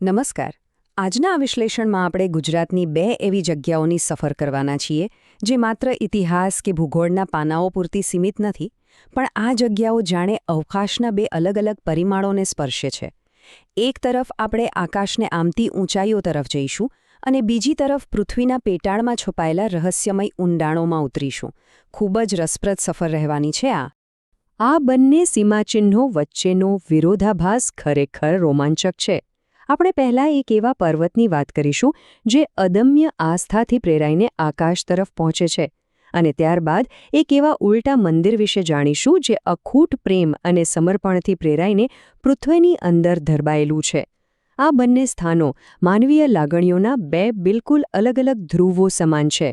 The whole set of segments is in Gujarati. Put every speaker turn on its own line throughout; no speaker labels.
નમસ્કાર. આજના આ વિશ્લેષણમાં આપણે ગુજરાતની બે એવી જગ્યાઓની સફર કરવાના છીએ જે માત્ર ઇતિહાસ કે ભૂગોળના પાનાઓ પૂરતી સીમિત નથી, પણ આ જગ્યાઓ જાણે અવકાશના બે અલગ અલગ પરિમાણોને સ્પર્શે છે. એક તરફ આપણે આકાશને આમતી ઊંચાઈઓ તરફ જઈશું અને બીજી તરફ પૃથ્વીના પેટાળમાં છુપાયેલા રહસ્યમય ઊંડાણોમાં ઉતરીશું. ખૂબ જ રસપ્રદ સફર રહેવાની છે આ બંને સીમાચિહ્નો વચ્ચેનો વિરોધાભાસ ખરેખર રોમાંચક છે. આપણે પહેલાં એક એવા પર્વતની વાત કરીશું જે અદમ્ય આસ્થાથી પ્રેરાઈને આકાશ તરફ પહોંચે છે, અને ત્યારબાદ એક એવા ઉલટા મંદિર વિશે જાણીશું જે અખૂટ પ્રેમ અને સમર્પણથી પ્રેરાઈને પૃથ્વીની અંદર ધરબાયેલું છે. આ બંને સ્થાનો માનવીય લાગણીઓના બે બિલકુલ અલગ અલગ ધ્રુવો સમાન છે.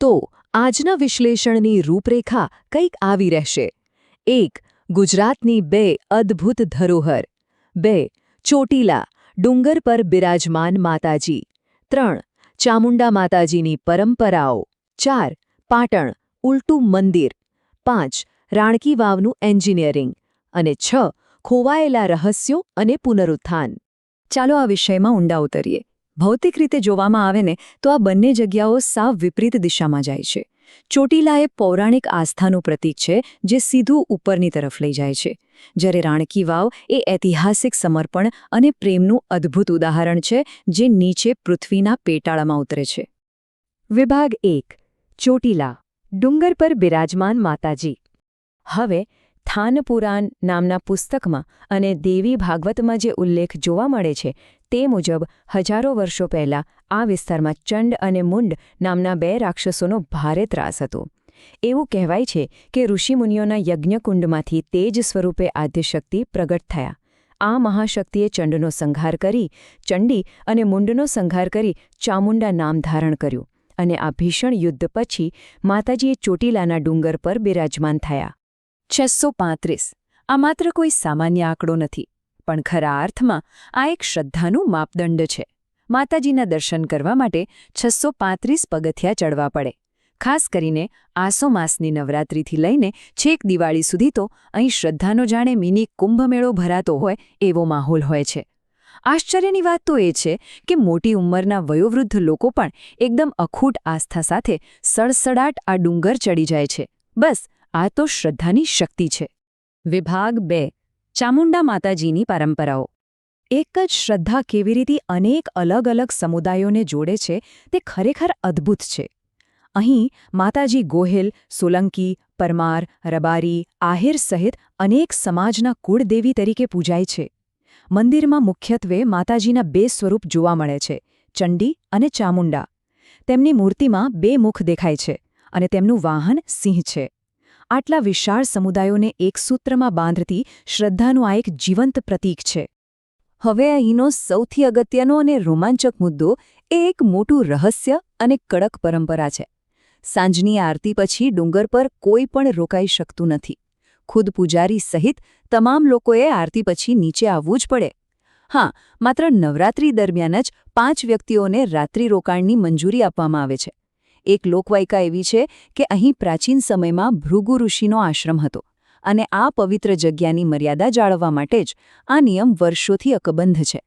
તો આજના વિશ્લેષણની રૂપરેખા કંઈક આવી રહેશે. 1. ગુજરાતની બે અદ્ભુત ધરોહર. 2. ચોટીલા, ડુંગર પર બિરાજમાન માતાજી. 3. ચામુંડા માતાજીની પરંપરાઓ. 4. પાટણ, ઉલટું મંદિર. 5. રાણકી વાવનું એન્જિનિયરિંગ. અને 6. ખોવાયેલા રહસ્યો અને પુનરુત્થાન. ચાલો આ વિષયમાં ઊંડા ઉતરીએ. ભૌતિક રીતે જોવામાં આવે ને તો આ બંને જગ્યાઓ સાવ વિપરીત દિશામાં જાય છે. ચોટીલા એ પૌરાણિક આસ્થાનું પ્રતીક છે જે સીધું ઉપરની તરફ લઈ જાય છે, જ્યારે રાણકી વાવ એ ઐતિહાસિક સમર્પણ અને પ્રેમનું અદ્ભુત ઉદાહરણ છે જે નીચે પૃથ્વીના પેટાળામાં ઉતરે છે. વિભાગ 1. ચોટીલા, ડુંગર પર બિરાજમાન માતાજી. હવે થાનપુરાણ નામના પુસ્તકમાં અને દેવી ભાગવતમાં જે ઉલ્લેખ જોવા મળે છે તે મુજબ હજારો વર્ષો પહેલાં આ વિસ્તારમાં ચંડ અને મુંડ નામના બે રાક્ષસોનો ભારે ત્રાસ હતો. એવું કહેવાય છે કે ઋષિમુનિઓના યજ્ઞકુંડમાંથી તેજ સ્વરૂપે આદ્યશક્તિ પ્રગટ થયા. આ મહાશક્તિએ ચંડનો સંહાર કરી ચંડી અને મુંડનો સંહાર કરી ચામુંડા નામ ધારણ કર્યું, અને આ ભીષણ યુદ્ધ પછી માતાજીએ ચોટીલાના ડુંગર પર બિરાજમાન થયા. 635. આ માત્ર કોઈ સામાન્ય આંકડો નથી, પણ ખરા અર્થમાં આ એક શ્રદ્ધાનું માપદંડ છે. માતાજીના દર્શન કરવા માટે 635 પગથિયાં ચડવા પડે. ખાસ કરીને આસો માસની નવરાત્રિથી લઈને છેક દિવાળી સુધી તો અહીં શ્રદ્ધાનો જાણે મિની કુંભમેળો ભરાતો હોય એવો માહોલ હોય છે. આશ્ચર્યની વાત તો એ છે કે મોટી ઉંમરના વયોવૃદ્ધ લોકો પણ એકદમ અખૂટ આસ્થા સાથે સડસડાટ આ ડુંગર ચડી જાય છે. બસ આ તો શ્રદ્ધાની શક્તિ છે. વિભાગ 2. ચામુંડા માતાજીની પરંપરાઓ. એક જ શ્રદ્ધા કેવી રીતે અનેક અલગ અલગ સમુદાયોને જોડે છે તે ખરેખર અદ્ભુત છે. અહીં માતાજી ગોહિલ, સોલંકી, પરમાર, રબારી, આહિર સહિત અનેક સમાજના કુળદેવી તરીકે પૂજાય છે. મંદિરમાં મુખ્યત્વે માતાજીના બે સ્વરૂપ જોવા મળે છે, ચંડી અને ચામુંડા. તેમની મૂર્તિમાં બે મુખ દેખાય છે અને તેમનું વાહન સિંહ છે. આટલા વિશાળ સમુદાયોને એક સૂત્રમાં બાંધતી શ્રદ્ધાનું આ એક જીવંત પ્રતીક છે. હવે અહીંનો સૌથી અગત્યનો અને રોમાંચક મુદ્દો એ એક મોટું રહસ્ય અને કડક પરંપરા છે. સાંજની આરતી પછી ડુંગર પર કોઈ પણ રોકાઈ શકતું નથી. ખુદ પૂજારી સહિત તમામ લોકોએ આરતી પછી નીચે આવવું જ પડે. હા, માત્ર નવરાત્રી દરમિયાન જ 5 વ્યક્તિઓને રાત્રિ રોકાણની મંજૂરી આપવામાં આવે છે. એક લોકવાયકા એવી છે કે અહીં પ્રાચીન સમયમાં ભૃગુ ઋષિનો આશ્રમ હતો, અને આ પવિત્ર જગ્યાની મર્યાદા જાળવવા માટે જ આ નિયમ વર્ષોથી અકબંધ છે.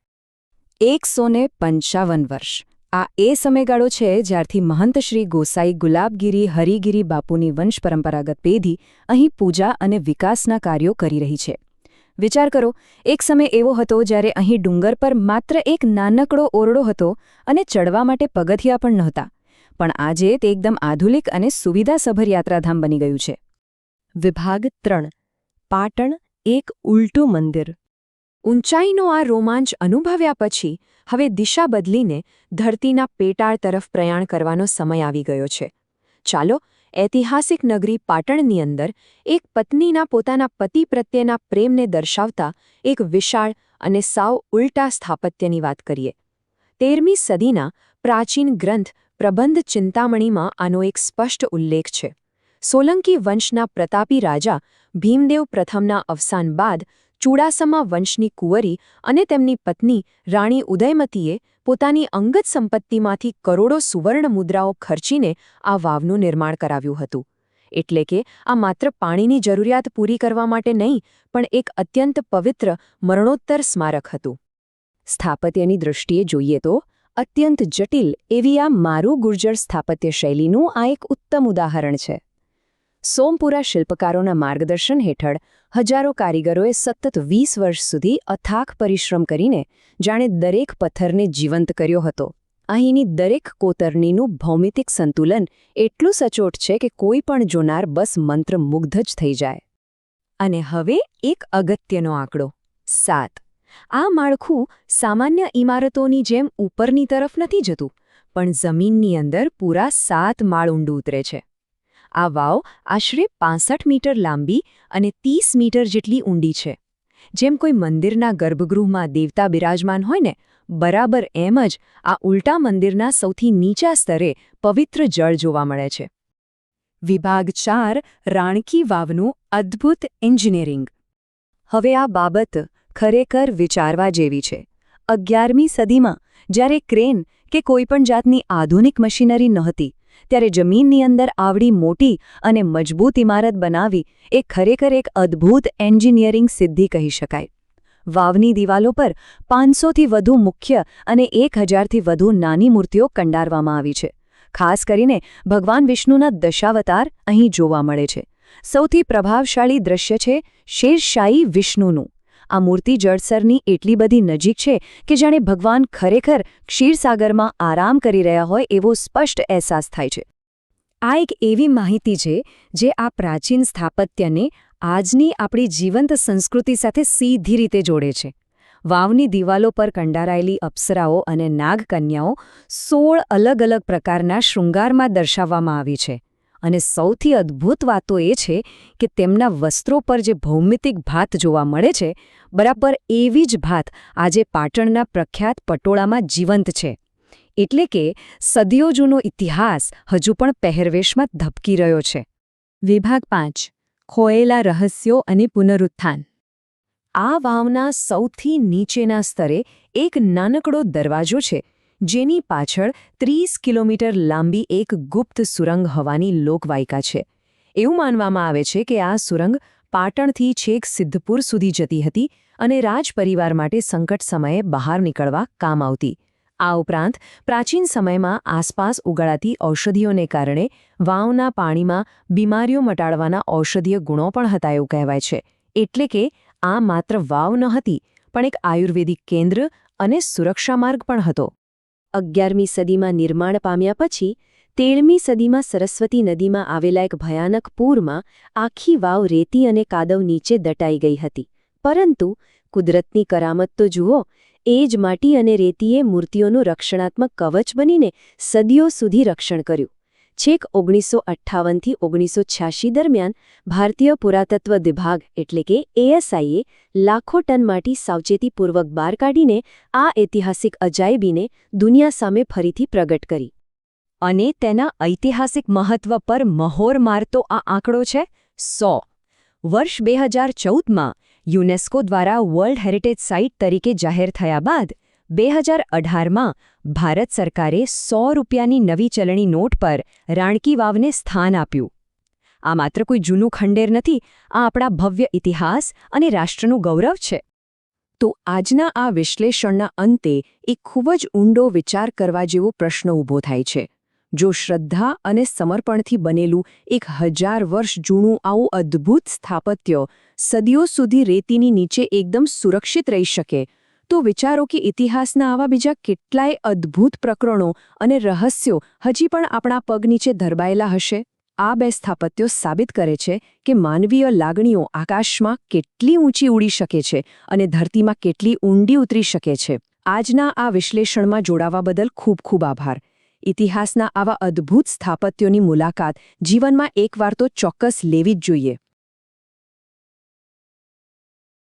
155 વર્ષ આ એ સમયગાળો છે જ્યારથી મહંત શ્રી ગોસાઈ ગુલાબગીરી હરિગીરી બાપુની વંશ પરંપરાગત પેઢી અહીં પૂજા અને વિકાસના કાર્યો કરી રહી છે. વિચાર કરો, એક સમય એવો હતો જ્યારે અહીં ડુંગર પર માત્ર એક નાનકડો ઓરડો હતો અને ચડવા માટે પગથિયા પણ નહોતા. પણ આજે તે એકદમ આધુનિક અને સુવિધાસભર યાત્રાધામ બની ગયું છે. વિભાગ 3. પાટણ, એક ઉલટું મંદિર. ઊંચાઈનો આ રોમાંચ અનુભવ્યા પછી હવે દિશા બદલીને ધરતીના પેટાળ તરફ પ્રયાણ કરવાનો સમય આવી ગયો છે. ચાલો ઐતિહાસિક નગરી પાટણની અંદર એક પત્નીના પોતાના પતિ પ્રત્યેના પ્રેમને દર્શાવતા એક વિશાળ અને સાવ ઉલટા સ્થાપત્યની વાત કરીએ. 13મી સદીના પ્રાચીન ગ્રંથ પ્રબંધ ચિંતામણીમાં આનો એક સ્પષ્ટ ઉલ્લેખ છે. સોલંકી વંશના પ્રતાપી રાજા ભીમદેવ પ્રથમના અવસાન બાદ ચુડાસમા વંશની કુંવરી અને તેમની પત્ની રાણી ઉદયમતીએ પોતાની અંગત સંપત્તિમાંથી કરોડો સુવર્ણ મુદ્રાઓ ખર્ચીને આ વાવનું નિર્માણ કરાવ્યું હતું. એટલે કે આ માત્ર પાણીની જરૂરિયાત પૂરી કરવા માટે નહીં, પણ એક અત્યંત પવિત્ર મરણોત્તર સ્મારક હતું. સ્થાપત્યની દૃષ્ટિએ જોઈએ તો અત્યંત જટિલ એવી આ મારું ગુર્જર સ્થાપત્ય શૈલીનું આ એક ઉત્તમ ઉદાહરણ છે. સોમપુરા શિલ્પકારોના માર્ગદર્શન હેઠળ હજારો કારીગરોએ સતત 20 વર્ષ સુધી અથાક પરિશ્રમ કરીને જાણે દરેક પથ્થરને જીવંત કર્યો હતો. અહીંની દરેક કોતરણીનું ભૌમિતિક સંતુલન એટલું સચોટ છે કે કોઈ પણ જોનાર બસ મંત્રમુગ્ધ જ થઈ જાય. અને હવે એક અગત્યનો આંકડો 7. આ માળખું સામાન્ય ઇમારતોની જેમ ઉપરની તરફ નથી જતું, પણ જમીનની અંદર પૂરા 7 માળ ઊંડું ઉતરે છે. આ વાવ આશરે 65 મીટર લાંબી અને 30 મીટર જેટલી ઊંડી છે. જેમ કોઈ મંદિરના ગર્ભગૃહમાં દેવતા બિરાજમાન હોય ને, બરાબર એમ જ આ ઉલટા મંદિરના સૌથી નીચા સ્તરે પવિત્ર જળ જોવા મળે છે. વિભાગ 4 રાણકી વાવનું અદ્ભુત એન્જિનિયરિંગ. હવે આ બાબત ખરેખર વિચારવા જેવી છે. 11મી સદીમાં જ્યારે ક્રેન કે કોઈપણ જાતની આધુનિક મશીનરી નહોતી, ત્યારે જમીનની અંદર આવડી મોટી અને મજબૂત ઇમારત બનાવી એ ખરેખર એક અદ્ભુત એન્જિનિયરિંગ સિદ્ધિ કહી શકાય. વાવની દિવાલો પર 500થી વધુ મુખ્ય અને 1000થી વધુ નાની મૂર્તિઓ કંડારવામાં આવી છે. ખાસ કરીને ભગવાન વિષ્ણુના દશાવતાર અહીં જોવા મળે છે. સૌથી પ્રભાવશાળી દ્રશ્ય છે શેષશાયી વિષ્ણુનું. આ મૂર્તિ જળસરની એટલી બધી નજીક છે કે જાણે ભગવાન ખરેખર ક્ષીરસાગરમાં આરામ કરી રહ્યા હોય એવો સ્પષ્ટ અહેસાસ થાય છે. આ એક એવી માહિતી છે જે આ પ્રાચીન સ્થાપત્યને આજની આપણી જીવંત સંસ્કૃતિ સાથે સીધી રીતે જોડે છે. વાવની દિવાલો પર કંડારાયેલી અપ્સરાઓ અને નાગકન્યાઓ 16 અલગ અલગ પ્રકારના શૃંગારમાં દર્શાવવામાં આવી છે. અને સૌથી અદ્ભુત વાતો એ છે કે તેમના વસ્ત્રો પર જે ભૌમિતિક ભાત જોવા મળે છે, બરાબર એવી જ ભાત આજે પાટણના પ્રખ્યાત પટોળામાં જીવંત છે. એટલે કે સદીઓ જૂનો ઇતિહાસ હજુ પણ પહેરવેશમાં ધબકી રહ્યો છે. વિભાગ 5 ખોયેલા રહસ્યો અને પુનરુત્થાન. આ વાવના સૌથી નીચેના સ્તરે એક નાનકડો દરવાજો છે, જેની પાછળ 30 કિલોમીટર લાંબી એક ગુપ્ત સુરંગ હોવાની લોકવાયકા છે. એવું માનવામાં આવે છે કે આ સુરંગ પાટણથી છેક સિદ્ધપુર સુધી જતી હતી અને રાજપરિવાર માટે સંકટ સમયે બહાર નીકળવા કામ આવતી. આ ઉપરાંત પ્રાચીન સમયમાં આસપાસ ઉગાડાતી ઔષધિઓને કારણે વાવના પાણીમાં બીમારીઓ મટાડવાના ઔષધીય ગુણો પણ હતા એવું કહેવાય છે. એટલે કે આ માત્ર વાવ ન હતી, પણ એક આયુર્વેદિક કેન્દ્ર અને સુરક્ષા માર્ગ પણ હતો. 11મી સદીમાં નિર્માણ પામ્યા પછી 13મી સદીમાં સરસ્વતી નદીમાં આવેલા એક ભયાનક પૂરમાં આખી વાવ રેતી અને કાદવ નીચે દટાઈ ગઈ હતી. પરંતુ કુદરતની કરામત તો જુઓ, એ જ માટી અને રેતીએ મૂર્તિઓનું રક્ષણાત્મક કવચ બનીને સદીઓ સુધી રક્ષણ કર્યું. છેક 1958થી 1986 દરમિયાન ભારતીય પુરાતત્વ વિભાગ એટલે કે ASIએ લાખો ટન માટી સાવચેતીપૂર્વક બહાર કાઢીને આ ઐતિહાસિક અજાયબીને દુનિયા સામે ફરીથી પ્રગટ કરી. અને તેના ઐતિહાસિક મહત્વ પર મહોર મારતો આ આંકડો છે 100. વર્ષ 2014માં યુનેસ્કો દ્વારા વર્લ્ડ હેરિટેજ સાઇટ તરીકે જાહેર થયા બાદ 2018માં ભારત સરકારે 100 રૂપિયાની નવી ચલણી નોટ પર રાણકી વાવને સ્થાન આપ્યું. આ માત્ર કોઈ જૂનું ખંડેર નથી, આ આપણા ભવ્ય ઇતિહાસ અને રાષ્ટ્રનું ગૌરવ છે. તો આજના આ વિશ્લેષણના અંતે એક ખૂબ જ ઊંડો વિચાર કરવા જેવો પ્રશ્ન ઊભો થાય છે. જો શ્રદ્ધા અને સમર્પણથી બનેલું 1000 વર્ષ જૂનું આવું અદ્ભુત સ્થાપત્ય સદીઓ સુધી રેતીની નીચે એકદમ સુરક્ષિત રહી શકે, તો વિચારો કે ઇતિહાસના આવા બીજા કેટલાય અદ્ભુત પ્રકરણો અને રહસ્યો હજી પણ આપણા પગ નીચે ધરબાયેલા હશે. આ બે સ્થાપત્યો સાબિત કરે છે કે માનવીય લાગણીઓ આકાશમાં કેટલી ઊંચી ઉડી શકે છે અને ધરતીમાં કેટલી ઊંડી ઉતરી શકે છે. આજના આ વિશ્લેષણમાં જોડાવા બદલ ખૂબ ખૂબ આભાર. ઇતિહાસના આવા અદ્ભુત સ્થાપત્યોની મુલાકાત જીવનમાં એકવાર તો ચોક્કસ લેવી જ જોઈએ.